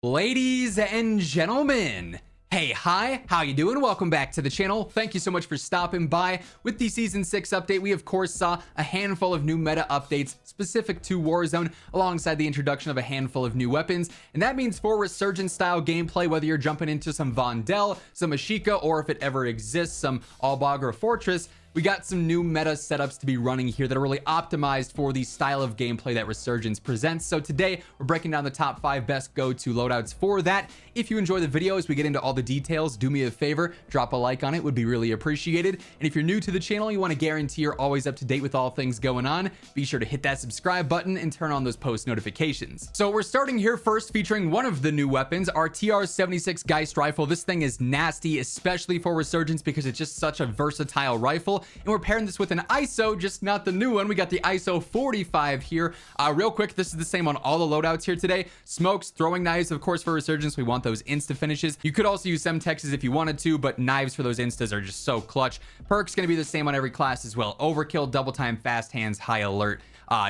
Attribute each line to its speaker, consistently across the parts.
Speaker 1: Ladies and gentlemen, hey, hi, how you doing? Welcome back to the channel. Thank you so much for stopping by. With the Season 6 update, we of course saw a handful of new meta updates specific to Warzone, alongside the introduction of a handful of new weapons, and that means for Resurgence style gameplay, whether you're jumping into some Vondel, some Ashika, or if it ever exists, some Albagra Fortress, we got some new meta setups to be running here that are really optimized for the style of gameplay that Resurgence presents. So today we're breaking down the top 5 best go-to loadouts for that. If you enjoy the video as we get into all the details, do me a favor, drop a like on it, would be really appreciated. And if you're new to the channel, you want to guarantee you're always up to date with all things going on, be sure to hit that subscribe button and turn on those post notifications. So we're starting here first featuring one of the new weapons, our TR-76 Geist rifle. This thing is nasty, especially for Resurgence because it's just such a versatile rifle. And we're pairing this with an ISO, just not the new one. We got the ISO 45 here. Real quick, this is the same on all the loadouts here today. Smokes, throwing knives, of course, for Resurgence, we want those insta finishes. You could also use Semtexes if you wanted to, but knives for those instas are just so clutch. Perks gonna be the same on every class as well. Overkill, double time, fast hands, high alert.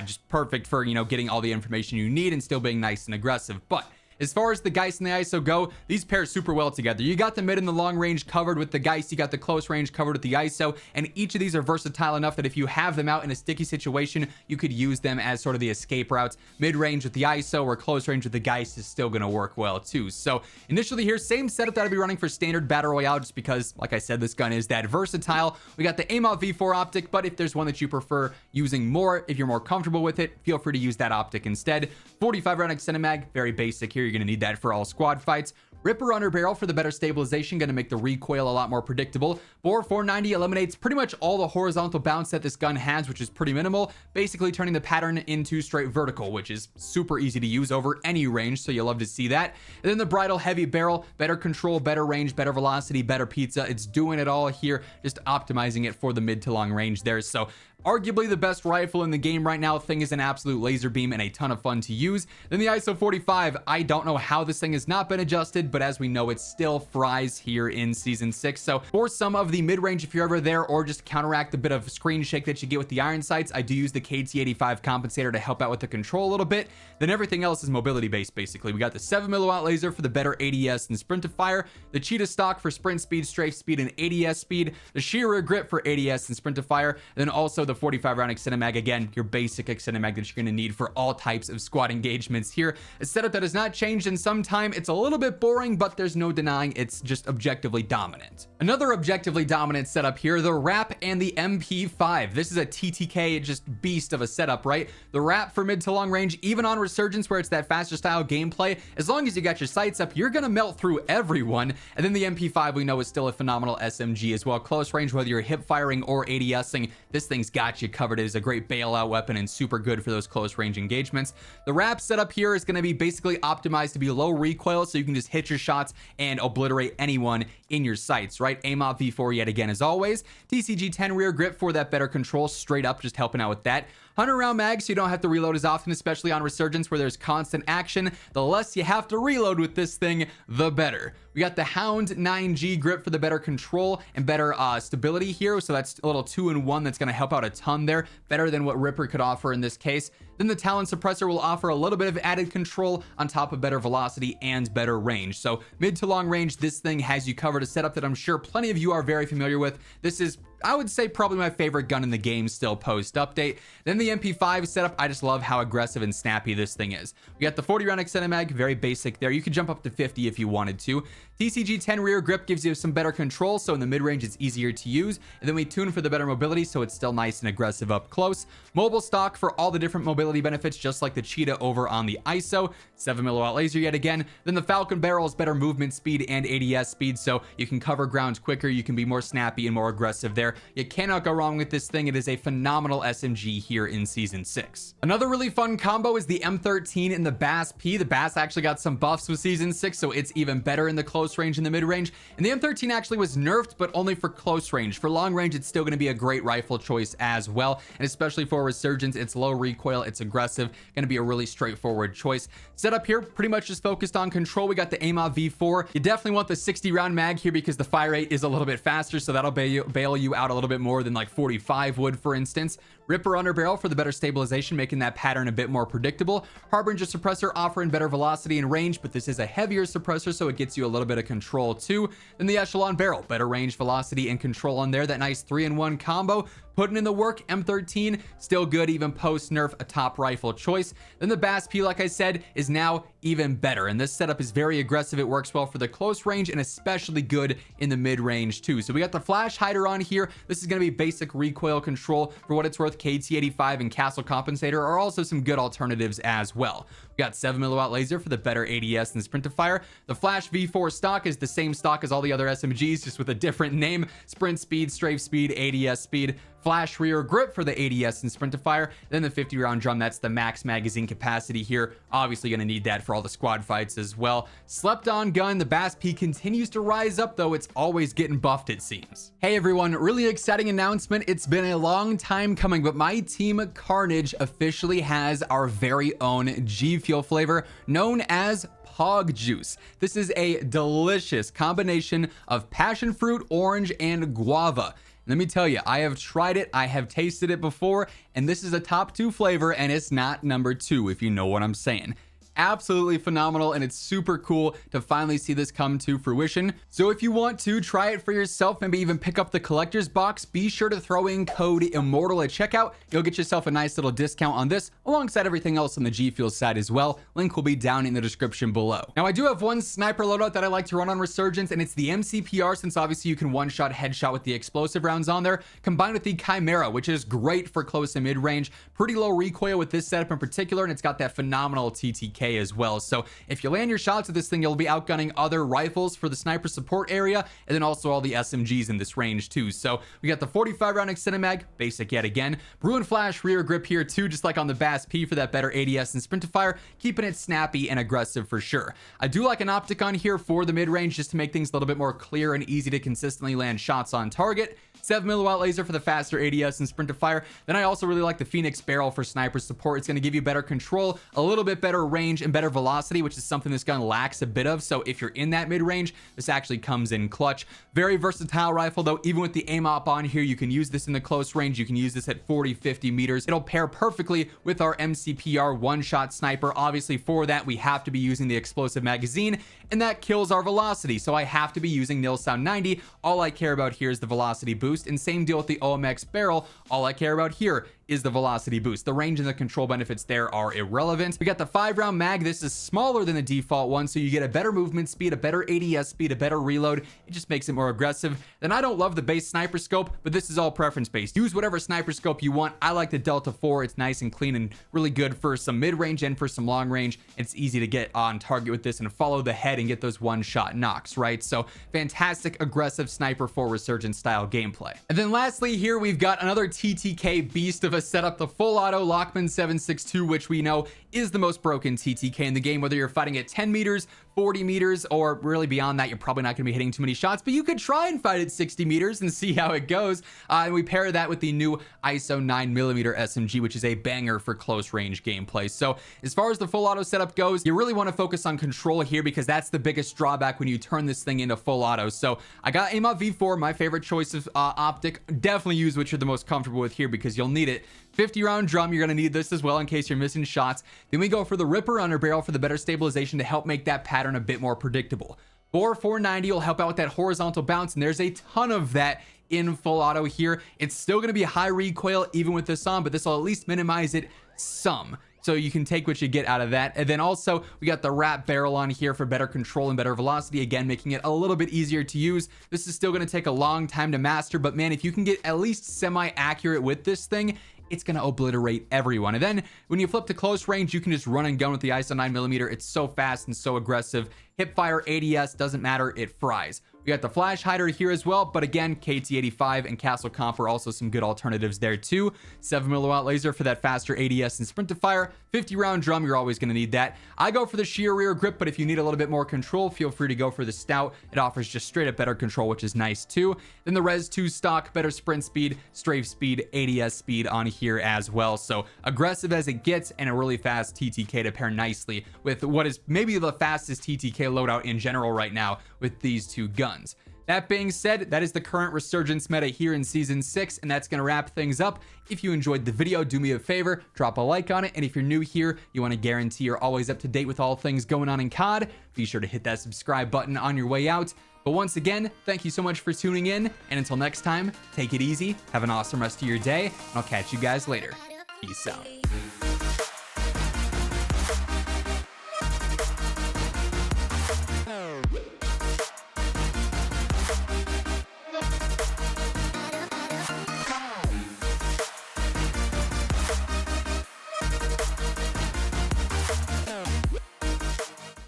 Speaker 1: Just perfect for, you know, getting all the information you need and still being nice and aggressive. But as far as the Geist and the ISO go, these pair super well together. You got the mid and the long range covered with the Geist, you got the close range covered with the ISO, and each of these are versatile enough that if you have them out in a sticky situation, you could use them as sort of the escape routes. Mid range with the ISO or close range with the Geist is still going to work well too. So initially here, same setup that I'd be running for standard battle royale, just because, like I said, this gun is that versatile. We got the aim-out V4 optic, but if there's one that you prefer using more, if you're more comfortable with it, feel free to use that optic instead. 45 round extended mag, very basic here. You're going to need that for all squad fights. Ripper under barrel for the better stabilization, going to make the recoil a lot more predictable. Bore 490 eliminates pretty much all the horizontal bounce that this gun has, which is pretty minimal, basically turning the pattern into straight vertical, which is super easy to use over any range, so you'll love to see that. And then the bridle heavy barrel, better control, better range, better velocity, better pizza. It's doing it all here, just optimizing it for the mid to long range there. So arguably the best rifle in the game right now. Thing is an absolute laser beam and a ton of fun to use. Then the ISO 45, I don't know how this thing has not been adjusted, but as we know, it still fries here in Season 6. So for some of the mid-range, if you're ever there, or just counteract the bit of screen shake that you get with the iron sights, I do use the KT85 compensator to help out with the control a little bit. Then everything else is mobility based, basically. We got the 7 milliwatt laser for the better ADS and sprint to fire, the cheetah stock for sprint speed, strafe speed, and ADS speed, the sheer grip for ADS and sprint to fire, and then also the 45 round extended mag, again, your basic extended mag that you're going to need for all types of squad engagements here. A setup that has not changed in some time. It's a little bit boring, but there's no denying it's just objectively dominant. Another objectively dominant setup here, the RAPP and the MP5. This is a TTK, just beast of a setup, right? The RAPP for mid to long range, even on Resurgence where it's that faster style gameplay, as long as you got your sights up, you're gonna melt through everyone. And then the MP5 we know is still a phenomenal SMG as well. Close range, whether you're hip firing or ADSing, this thing's got you covered. It is a great bailout weapon and super good for those close range engagements. The RAPP setup here is going to be basically optimized to be low recoil, so you can just hit your shots and obliterate anyone in your sights, right? Aim-out V4 yet again as always. TCG 10 rear grip for that better control, straight up, just helping out with that. 100 round mag, so you don't have to reload as often, especially on Resurgence where there's constant action. The less you have to reload with this thing, the better. We got the Hound 9G grip for the better control and better stability here, so that's a little 2-in-1 that's going to help out a ton there, better than what Ripper could offer in this case. Then the Talon suppressor will offer a little bit of added control on top of better velocity and better range. So mid to long range, this thing has you covered. A setup that I'm sure plenty of you are very familiar with. This is, I would say, probably my favorite gun in the game still post update. Then the MP5 setup, I just love how aggressive and snappy this thing is. We got the 40 round extended mag, very basic there. You could jump up to 50 if you wanted to. TCG 10 rear grip gives you some better control, so in the mid range it's easier to use. And then we tune for the better mobility, so it's still nice and aggressive up close. Mobile stock for all the different mobility benefits, just like the cheetah over on the ISO. 7 milliwatt laser yet again. Then the Falcon barrel is better movement speed and ADS speed, so you can cover ground quicker, you can be more snappy and more aggressive there. You cannot go wrong with this thing. It is a phenomenal SMG here in Season 6. Another really fun combo is the M13 and the BAS-P. The BAS actually got some buffs with Season 6, so it's even better in the close range and the mid range. And the M13 actually was nerfed, but only for close range. For long range, it's still going to be a great rifle choice as well. And especially for Resurgence, it's low recoil, it's aggressive, going to be a really straightforward choice. Setup here, pretty much just focused on control. We got the aim-out V4. You definitely want the 60 round mag here because the fire rate is a little bit faster, so that'll bail you out a little bit more than like 45 would, for instance. Ripper underbarrel for the better stabilization, making that pattern a bit more predictable. Harbinger suppressor offering better velocity and range, but this is a heavier suppressor, so it gets you a little bit of control too. Then the Echelon barrel, better range, velocity, and control on there. That nice 3-in-1 combo. Putting in the work. M13, still good even post nerf, a top rifle choice. Then the BAS-P, like I said, is now even better, and this setup is very aggressive. It works well for the close range and especially good in the mid range too. So we got the flash hider on here. This is going to be basic recoil control. For what it's worth, KT85 and Castle Compensator are also some good alternatives as well. We got 7mm laser for the better ADS and sprint to fire. The flash V4 stock is the same stock as all the other SMGs, just with a different name. Sprint speed, strafe speed, ADS speed. Flash rear grip for the ADS and sprint to fire. Then the 50 round drum, that's the max magazine capacity here. Obviously going to need that for all the squad fights as well. Slept on gun, the BAS-P continues to rise up, though it's always getting buffed, it seems. Hey everyone, really exciting announcement. It's been a long time coming, but my team Carnage officially has our very own G Fuel flavor known as Pog Juice. This is a delicious combination of passion fruit, orange, and guava. Let me tell you, I have tried it, I have tasted it before, and this is a top 2 flavor, and it's not number 2, if you know what I'm saying. Absolutely phenomenal, and it's super cool to finally see this come to fruition. So if you want to try it for yourself, maybe even pick up the collector's box, be sure to throw in code Immortal at checkout. You'll get yourself a nice little discount on this alongside everything else on the G Fuel side as well. Link will be down in the description below. Now I do have one sniper loadout that I like to run on Resurgence, and it's the MCPR, since obviously you can one-shot headshot with the explosive rounds on there, combined with the Chimera, which is great for close and mid-range. Pretty low recoil with this setup in particular, and it's got that phenomenal TTK as well. So if you land your shots with this thing, you'll be outgunning other rifles for the sniper support area, and then also all the SMGs in this range too. So we got the 45 round extended mag, basic yet again. Bruin flash rear grip here too, just like on the BAS-P for that better ADS and sprint to fire, keeping it snappy and aggressive for sure. I do like an optic on here for the mid range, just to make things a little bit more clear and easy to consistently land shots on target. 7mm laser for the faster ADS and sprint to fire. Then I also really like the Phoenix barrel for sniper support. It's going to give you better control, a little bit better range, and better velocity, which is something this gun lacks a bit of. So if you're in that mid range, this actually comes in clutch. Very versatile rifle though. Even with the aim op on here, you can use this in the close range. You can use this at 40-50 meters. It'll pair perfectly with our MCPR one-shot sniper. Obviously for that, we have to be using the explosive magazine, and that kills our velocity. So I have to be using Nil Sound 90. All I care about here is the velocity boost. And same deal with the OMX barrel. All I care about here is the velocity boost. The range and the control benefits there are irrelevant. We got the 5-round mag. This is smaller than the default one, so you get a better movement speed, a better ADS speed, a better reload. It just makes it more aggressive. Then I don't love the base sniper scope, but this is all preference based. Use whatever sniper scope you want. I like the Delta 4. It's nice and clean and really good for some mid-range and for some long range. It's easy to get on target with this and follow the head and get those one-shot knocks, right? So fantastic aggressive sniper for Resurgence style gameplay. And then lastly here, we've got another TTK beast of a setup, the full auto Lachman 762, which we know is the most broken TTK in the game. Whether you're fighting at 10 meters, 40 meters, or really beyond that, you're probably not going to be hitting too many shots, but you could try and fight at 60 meters and see how it goes. And we pair that with the new ISO 9mm SMG, which is a banger for close range gameplay. So as far as the full auto setup goes, you really want to focus on control here, because that's the biggest drawback when you turn this thing into full auto. So I got AIM-UP V4, my favorite choice of optic. Definitely use what you're the most comfortable with here, because you'll need it. 50 round drum, you're going to need this as well in case you're missing shots. Then we go for the Ripper underbarrel for the better stabilization to help make that pattern a bit more predictable. 490 will help out with that horizontal bounce, and there's a ton of that in full auto here. It's still going to be high recoil even with this on, but this will at least minimize it some. So you can take what you get out of that. And then also we got the RAPP barrel on here for better control and better velocity, again making it a little bit easier to use. This is still going to take a long time to master, but man, if you can get at least semi-accurate with this thing, it's going to obliterate everyone. And then when you flip to close range, you can just run and gun with the ISO 9mm. It's so fast and so aggressive. Hip fire, ADS, doesn't matter, it fries. We got the flash hider here as well, but again, KT85 and Castle Comp are also some good alternatives there too. 7mm laser for that faster ADS and sprint to fire. 50 round drum, you're always going to need that. I go for the sheer rear grip, but if you need a little bit more control, feel free to go for the stout. It offers just straight up better control, which is nice too. Then the Res 2 stock, better sprint speed, strafe speed, ADS speed on here as well. So aggressive as it gets, and a really fast TTK to pair nicely with what is maybe the fastest TTK loadout in general right now with these two guns. That being said, that is the current Resurgence meta here in Season 6, and that's going to wrap things up. If you enjoyed the video, do me a favor, drop a like on it, and if you're new here, you want to guarantee you're always up to date with all things going on in COD, be sure to hit that subscribe button on your way out. But once again, thank you so much for tuning in, and until next time, take it easy, have an awesome rest of your day, and I'll catch you guys later. Peace out.